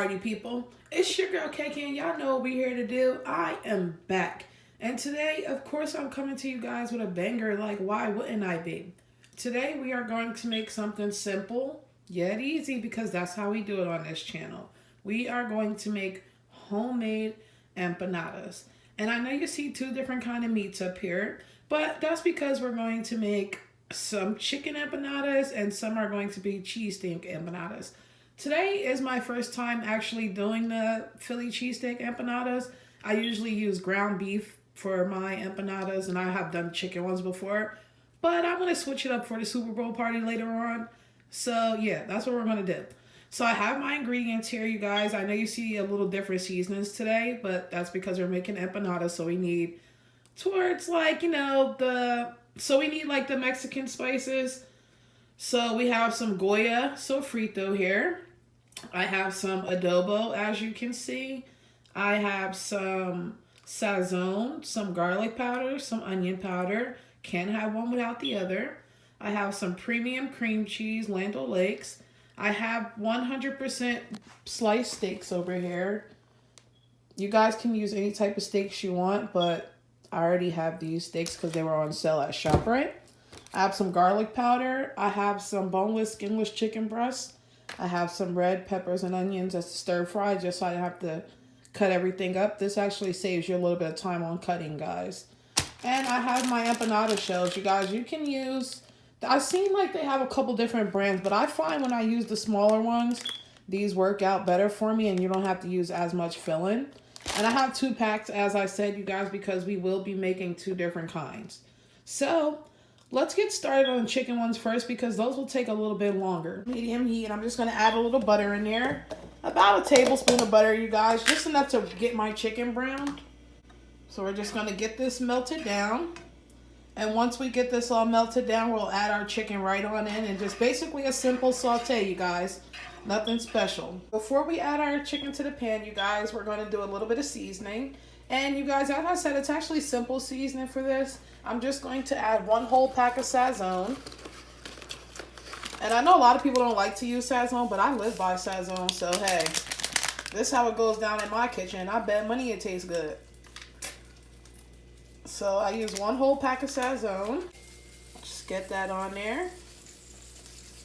party people, it's your girl KK and y'all know what we're here to do. I am back. And today, of course, I'm coming to you guys with a banger, like why wouldn't I be? Today we are going to make something simple yet easy because that's how we do it on this channel. We are going to make homemade empanadas. And I know you see two different kind of meats up here, but that's because we're going to make some chicken empanadas and some are going to be cheesesteak empanadas. Today is my first time actually doing the Philly cheesesteak empanadas. I usually use ground beef for my empanadas and I have done chicken ones before. But I'm going to switch it up for the Super Bowl party later on. So yeah, that's what we're going to do. So I have my ingredients here, you guys. I know you see a little different seasonings today, but that's because we're making empanadas. So we need towards like, we need like the Mexican spices. So we have some Goya sofrito here. I have some adobo, as you can see. I have some sazon, some garlic powder, some onion powder. Can't have one without the other. I have some premium cream cheese, Land O'Lakes. I have 100% sliced steaks over here. You guys can use any type of steaks you want, but I already have these steaks because they were on sale at ShopRite. I have some garlic powder. I have some boneless, skinless chicken breasts. I have some red peppers and onions as stir fry, just so I don't have to cut everything up. This actually saves you a little bit of time on cutting, guys. And I have my empanada shells, you guys. You can use, I've seen like they have a couple different brands, but I find when I use the smaller ones, these work out better for me and you don't have to use as much filling. And I have 2 packs, as I said, you guys, because we will be making 2 different kinds. So let's get started on the chicken ones first because those will take a little bit longer. Medium heat, and I'm just going to add a little butter in there. About a tablespoon of butter, you guys, just enough to get my chicken browned. So we're just going to get this melted down. And once we get this all melted down, we'll add our chicken right on in and just basically a simple saute, you guys. Nothing special. Before we add our chicken to the pan, you guys, we're going to do a little bit of seasoning. And you guys, as I said, it's actually simple seasoning for this. I'm just going to add 1 whole pack of sazon. And I know a lot of people don't like to use sazon, but I live by sazon. So, hey, this is how it goes down in my kitchen. I bet money it tastes good. So, I use 1 whole pack of sazon. Just get that on there.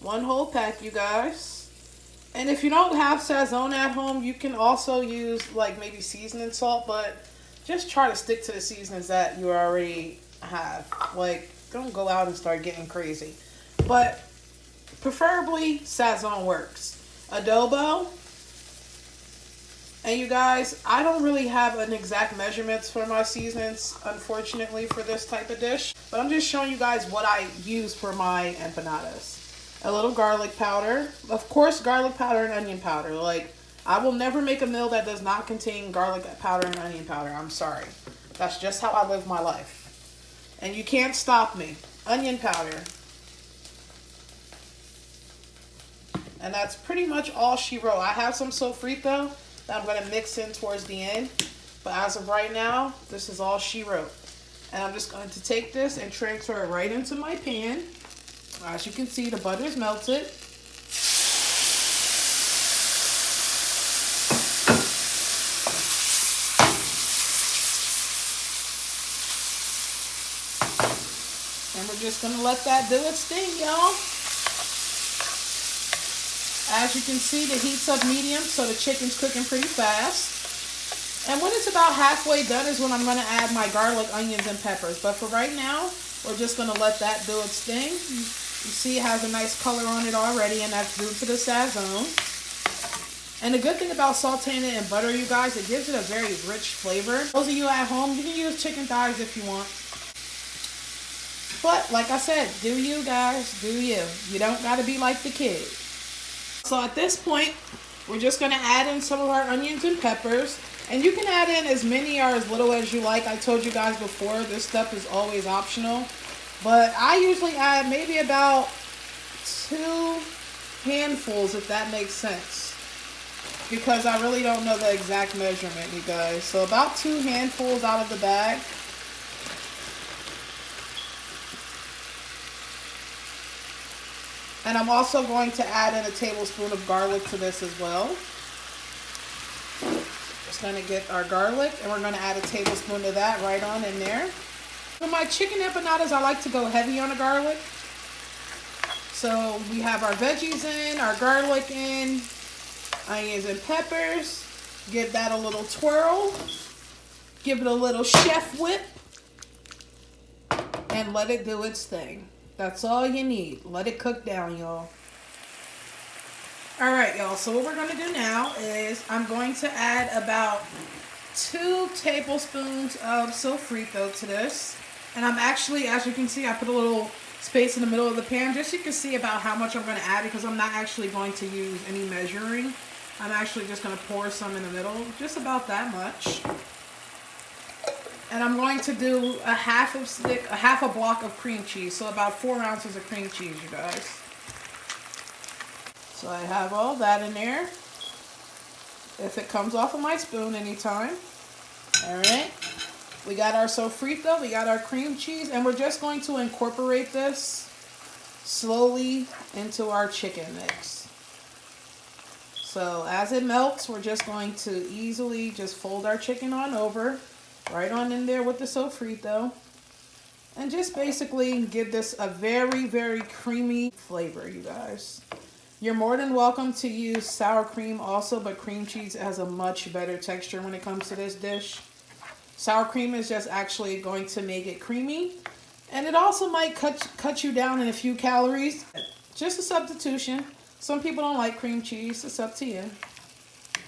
1 whole pack, you guys. And if you don't have sazon at home, you can also use like maybe seasoning salt, but just try to stick to the seasonings that you already have. Like, don't go out and start getting crazy. But preferably sazon works. Adobo. And you guys, I don't really have an exact measurements for my seasonings, unfortunately, for this type of dish. But I'm just showing you guys what I use for my empanadas. A little garlic powder. Of course, garlic powder and onion powder. Like, I will never make a meal that does not contain garlic powder and onion powder. I'm sorry. That's just how I live my life. And you can't stop me. Onion powder. And that's pretty much all she wrote. I have some sofrito that I'm going to mix in towards the end. But as of right now, this is all she wrote. And I'm just going to take this and transfer it right into my pan. As you can see, the butter is melted. And we're just going to let that do its thing, y'all. As you can see, the heat's up medium, so the chicken's cooking pretty fast. And when it's about halfway done is when I'm going to add my garlic, onions, and peppers. But for right now, we're just going to let that do its thing. You see it has a nice color on it already, and that's due to the sazon. And the good thing about sauteing it in butter, you guys, it gives it a very rich flavor. Those of you at home, you can use chicken thighs if you want. But, like I said, do you guys, do you. You don't got to be like the kids. So at this point, we're just going to add in some of our onions and peppers. And you can add in as many or as little as you like. I told you guys before, this stuff is always optional. But I usually add maybe about 2 handfuls, if that makes sense. Because I really don't know the exact measurement, you guys. So about 2 handfuls out of the bag. And I'm also going to add in a tablespoon of garlic to this as well. Just gonna get our garlic and we're gonna add a tablespoon of that right on in there. For my chicken empanadas, I like to go heavy on the garlic. So we have our veggies in, our garlic in, onions and peppers. Give that a little twirl. Give it a little chef whip. And let it do its thing. That's all you need. Let it cook down, y'all. Alright, y'all. So what we're going to do now is I'm going to add about 2 tablespoons of sofrito to this. And I'm actually, as you can see, I put a little space in the middle of the pan just so you can see about how much I'm going to add, because I'm not actually going to use any measuring. I'm actually just going to pour some in the middle, just about that much. And I'm going to do a half a block of cream cheese, so about 4 ounces of cream cheese, you guys. So I have all that in there. If it comes off of my spoon anytime. All right. We got our sofrito, we got our cream cheese, and we're just going to incorporate this slowly into our chicken mix. So as it melts, we're just going to easily just fold our chicken on over, right on in there with the sofrito, and just basically give this a very, very creamy flavor, you guys. You're more than welcome to use sour cream also, but cream cheese has a much better texture when it comes to this dish. Sour cream is just actually going to make it creamy, and it also might cut you down in a few calories. Just a substitution. Some people don't like cream cheese. It's up to you.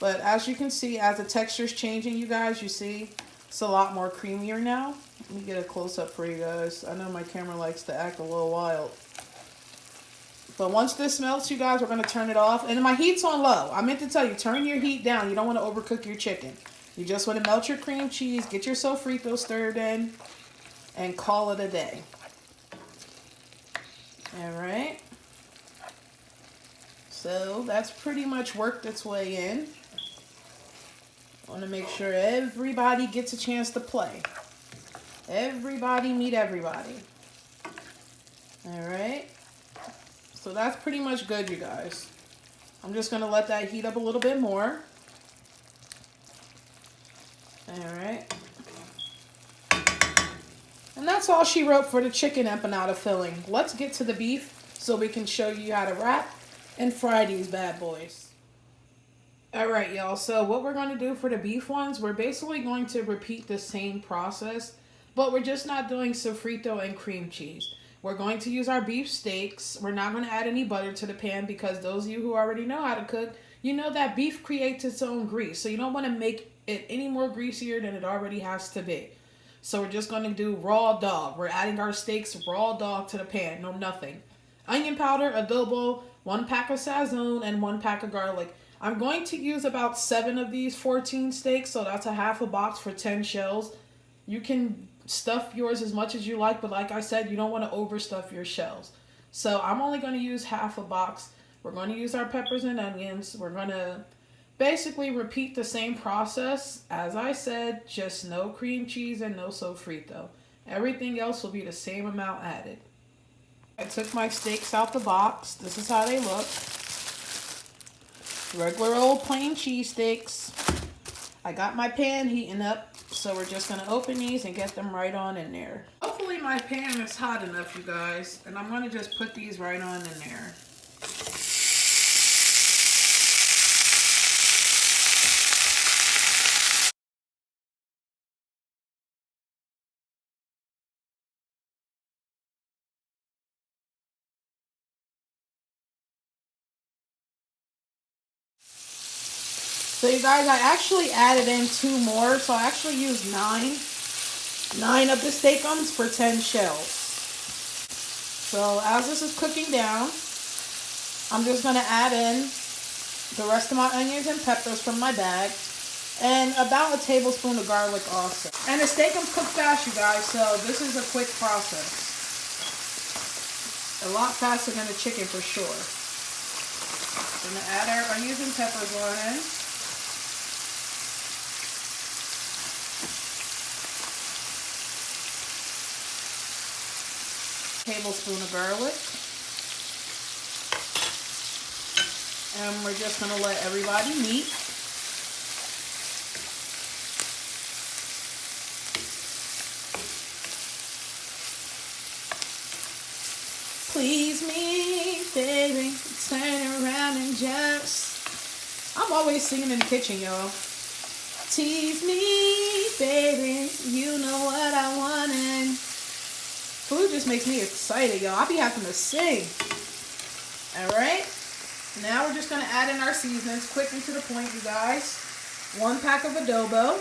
But as you can see, as the texture is changing, you guys, you see it's a lot more creamier now. Let me get a close-up for you guys. I know my camera likes to act a little wild. But once this melts, you guys, we're going to turn it off. And my heat's on low. I meant to tell you, turn your heat down. You don't want to overcook your chicken. You just want to melt your cream cheese, get your sofrito stirred in, and call it a day. All right. So that's pretty much worked its way in. I want to make sure everybody gets a chance to play. Everybody meet everybody. All right. So that's pretty much good, you guys. I'm just going to let that heat up a little bit more. Alright. And that's all she wrote for the chicken empanada filling. Let's get to the beef so we can show you how to wrap and fry these bad boys. Alright, y'all. So what we're going to do for the beef ones, we're basically going to repeat the same process, but we're just not doing sofrito and cream cheese. We're going to use our beef steaks. We're not going to add any butter to the pan because those of you who already know how to cook, you know that beef creates its own grease. So you don't want to make it any more greasier than it already has to be. So we're just going to do raw dog. We're adding our steaks raw dog to the pan. No nothing. Onion powder, adobo, 1 pack of sazon, and 1 pack of garlic. I'm going to use about 7 of these 14 steaks. So that's a half a box for 10 shells. You can stuff yours as much as you like, but like I said, you don't want to overstuff your shells. So I'm only going to use half a box. We're going to use our peppers and onions. We're going to basically repeat the same process. As I said, just no cream cheese and no sofrito. Everything else will be the same amount added. I took my steaks out the box. This is how they look. Regular old plain cheesesteaks. I got my pan heating up. So we're just going to open these and get them right on in there. Hopefully my pan is hot enough, you guys. And I'm going to just put these right on in there. So you guys, I actually added in 2 more. So I actually used 9 of the steakums for 10 shells. So as this is cooking down, I'm just going to add in the rest of my onions and peppers from my bag. And about a tablespoon of garlic also. And the steakums cook fast, you guys. So this is a quick process. A lot faster than the chicken for sure. We're going to add our onions and peppers on in. Tablespoon of garlic, and we're just going to let everybody meet. Turn around and just... I'm always singing in the kitchen, y'all. Tease me, baby. You know what I want. And food just makes me excited, y'all. I be having to sing. Alright. Now we're just going to add in our seasonings. Quick and to the point, you guys. 1 pack of adobo.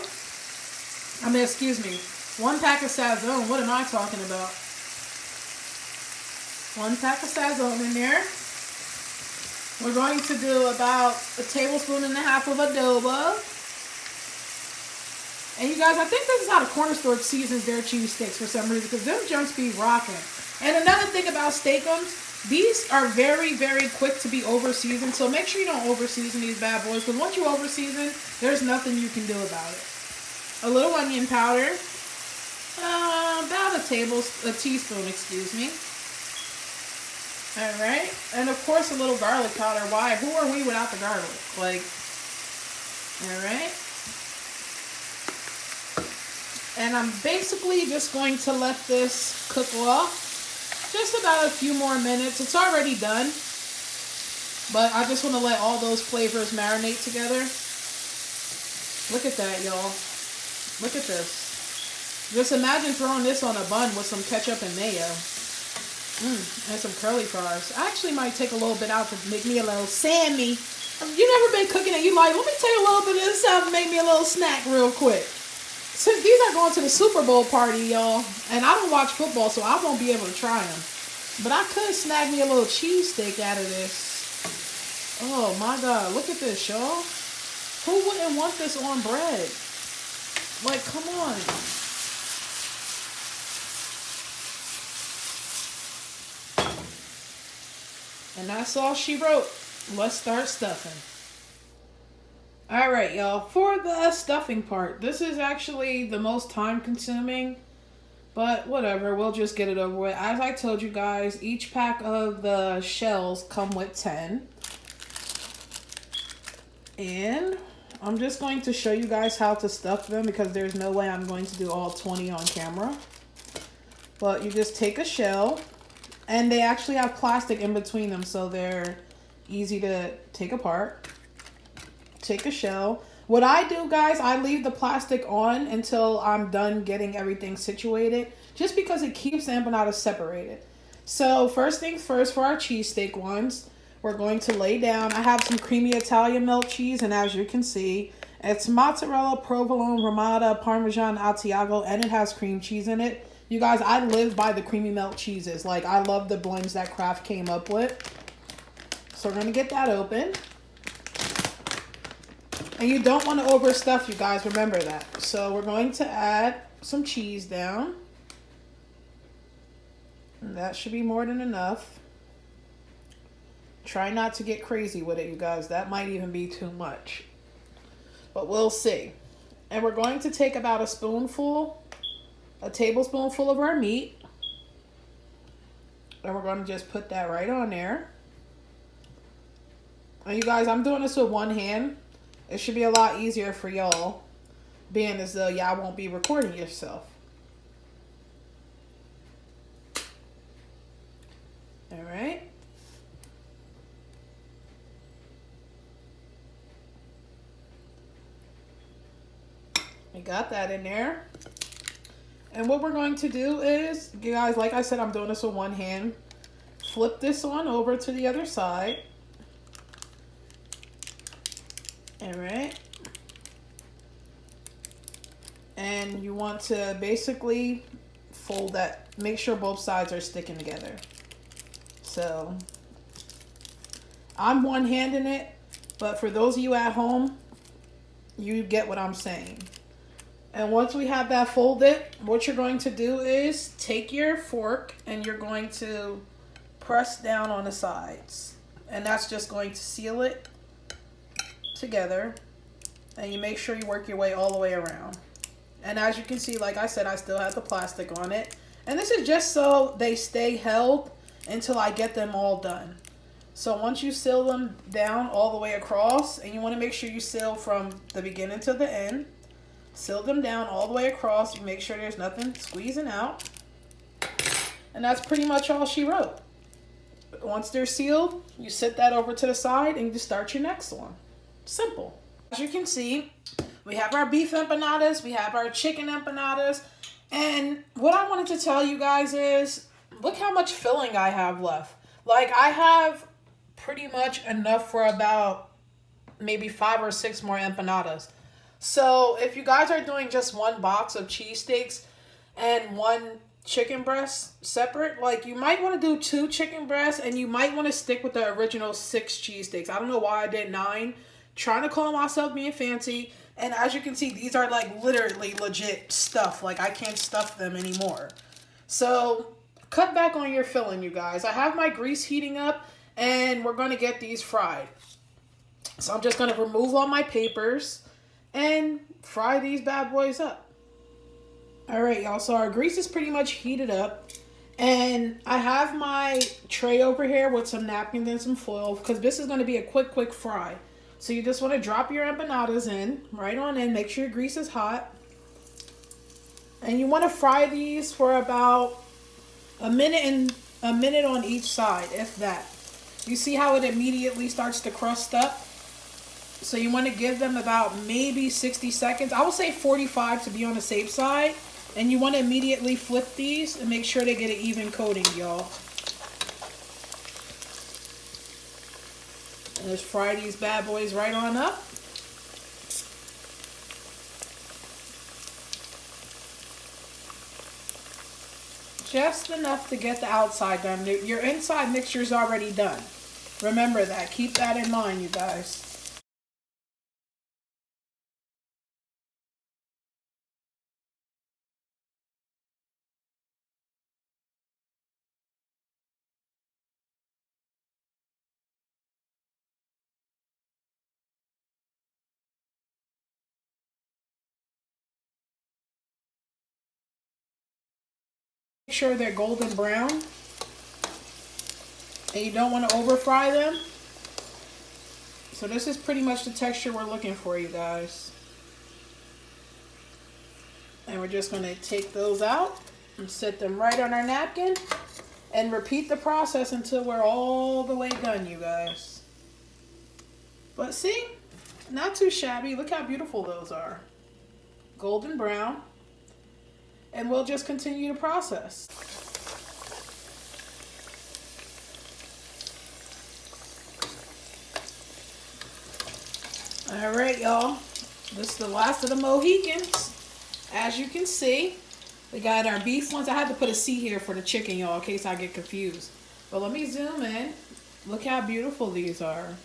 Excuse me. 1 pack of sazon. What am I talking about? 1 pack of sazon in there. We're going to do about 1.5 tablespoons of adobo. And you guys, I think this is how the corner store seasons their cheese sticks for some reason, because them junks be rocking. And another thing about steakums, these are very, very quick to be over-seasoned. So make sure you don't over-season these bad boys, because once you over-season, there's nothing you can do about it. A little onion powder. About a teaspoon, excuse me. Alright, and of course a little garlic powder. Why? Who are we without the garlic? Like, alright. And I'm basically just going to let this cook off just about a few more minutes. It's already done, but I just want to let all those flavors marinate together. Look at that, y'all. Look at this. Just imagine throwing this on a bun with some ketchup and mayo. And some curly fries. I actually might take a little bit out to make me a little Sammy. You never been cooking and you like, let me take a little bit of this out and make me a little snack real quick. Since these are going to the Super Bowl party, y'all, and I don't watch football, so I won't be able to try them. But I could snag me a little cheesesteak out of this. Oh my God, look at this, y'all. Who wouldn't want this on bread? Like, come on. And that's all she wrote. Let's start stuffing. Alright, y'all. For the stuffing part, this is actually the most time consuming. But whatever, we'll just get it over with. As I told you guys, each pack of the shells come with 10. And I'm just going to show you guys how to stuff them, because there's no way I'm going to do all 20 on camera. But you just take a shell. And they actually have plastic in between them, so they're easy to take apart. Take a shell. What I do, guys, I leave the plastic on until I'm done getting everything situated, just because it keeps the empanadas separated. So first things first, for our cheesesteak ones, we're going to lay down. I have some creamy Italian melt cheese, and as you can see, it's mozzarella, provolone, ramada, parmesan, Asiago, and it has cream cheese in it. You guys, I live by the creamy melt cheeses. Like, I love the blends that Kraft came up with. So we're going to get that open. And you don't want to overstuff, you guys. Remember that. So we're going to add some cheese down. And that should be more than enough. Try not to get crazy with it, you guys. That might even be too much. But we'll see. And we're going to take about a tablespoonful of our meat, and we're going to just put that right on there. And you guys, I'm doing this with one hand. It should be a lot easier for y'all, being as though y'all won't be recording yourself. All right. We got that in there. And what we're going to do is, you guys, like I said, I'm doing this with one hand. Flip this on over to the other side. All right. And you want to basically fold that, make sure both sides are sticking together. So I'm one-handing it, but for those of you at home, you get what I'm saying. And once we have that folded, what you're going to do is take your fork and you're going to press down on the sides. And that's just going to seal it together. And you make sure you work your way all the way around. And as you can see, like I said, I still have the plastic on it. And this is just so they stay held until I get them all done. So once you seal them down all the way across, and you want to make sure you seal from the beginning to the end. Seal them down all the way across. You make sure there's nothing squeezing out. And that's pretty much all she wrote. Once they're sealed, you set that over to the side and you start your next one. Simple. As you can see, we have our beef empanadas, we have our chicken empanadas, and what I wanted to tell you guys is, look how much filling I have left. Like, I have pretty much enough for about maybe 5 or 6 more empanadas. So if you guys are doing just one box of cheesesteaks and one chicken breast separate, like, you might want to do 2 chicken breasts and you might want to stick with the original 6 cheesesteaks. I don't know why I did 9. Trying to call myself being fancy. And as you can see, these are like literally legit stuff. Like, I can't stuff them anymore. So cut back on your filling, you guys. I have my grease heating up and we're going to get these fried. So I'm just going to remove all my papers and fry these bad boys up. All right, y'all. So our grease is pretty much heated up. And I have my tray over here with some napkins and some foil because this is going to be a quick fry. So you just want to drop your empanadas in, right on in. Make sure your grease is hot. And you want to fry these for about a minute on each side, if that. You see how it immediately starts to crust up? So you want to give them about maybe 60 seconds. I would say 45 to be on the safe side. And you want to immediately flip these and make sure they get an even coating, y'all. And just fry these bad boys right on up. Just enough to get the outside done. Your inside mixture is already done. Remember that. Keep that in mind, you guys. Make sure they're golden brown. And you don't want to over fry them. So this is pretty much the texture we're looking for, you guys. And we're just going to take those out and set them right on our napkin. And repeat the process until we're all the way done, you guys. But see, not too shabby. Look how beautiful those are. Golden brown. And we'll just continue the process. All right, y'all. This is the last of the Mohicans. As you can see, we got our beef ones. I had to put a C here for the chicken, y'all, in case I get confused. But let me zoom in. Look how beautiful these are.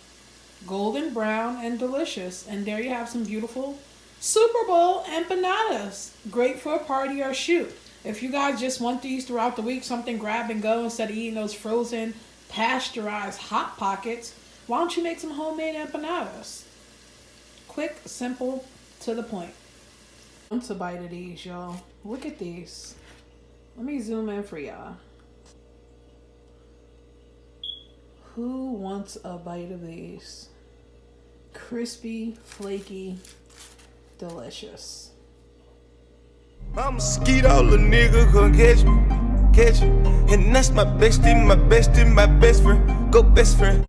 Golden brown and delicious. And there you have some beautiful Super Bowl empanadas. Great for a party or shoot. If you guys just want these throughout the week, something grab and go instead of eating those frozen, pasteurized Hot Pockets, why don't you make some homemade empanadas? Quick, simple, to the point. Wants a bite of these, y'all. Look at these. Let me zoom in for y'all. Who wants a bite of these? Crispy, flaky, delicious. I'm a skeeto, little nigga, come catch me. And that's my bestie, my best friend, go best friend.